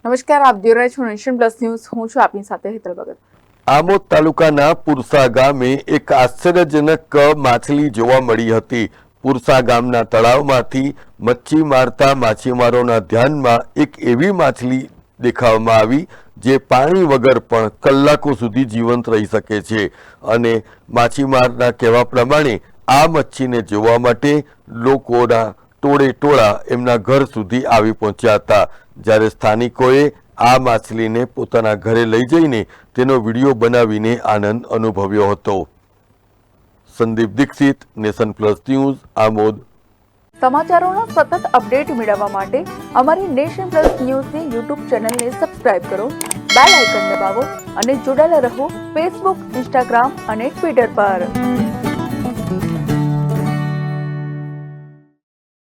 નમસ્કાર, આપ જોઈ રહ્યા છો નેશન પ્લસ ન્યૂઝ. હું છું આપની સાથે હેતલ ભગત. આમોદ તાલુકાના પુરસા ગામે એક આશ્ચર્યજનક માછલી જોવા મળી હતી. પુરસા ગામના તળાવમાંથી મચ્છી મારતા માછીમારોના ધ્યાનમાં એક એવી માછલી દેખાવામાં આવી જે પાણી વગર પણ કલાકો સુધી જીવંત રહી શકે છે. અને માછીમારના કહેવા પ્રમાણે આ મચ્છીને જોવા માટે લોકોના ટોળા એમના ઘર સુધી આવી પહોંચ્યા હતા. જ્યારે સ્થાનિકોએ આ માછલીને પોતાના ઘરે લઈ જઈને તેનો વિડીયો બનાવીને આનંદ અનુભવ્યો હતો. Sandeep Dixit, Nation Plus News, Amod. સમાચારોના સતત અપડેટ મેળવવા માટે અમારી નેશન પ્લસ ન્યૂઝની યુટ્યુબ ચેનલને સબસ્ક્રાઇબ કરો, બેલ આઇકન દબાવો અને જોડાયેલા રહો ફેસબુક, ઇન્સ્ટાગ્રામ અને ટ્વિટર પર.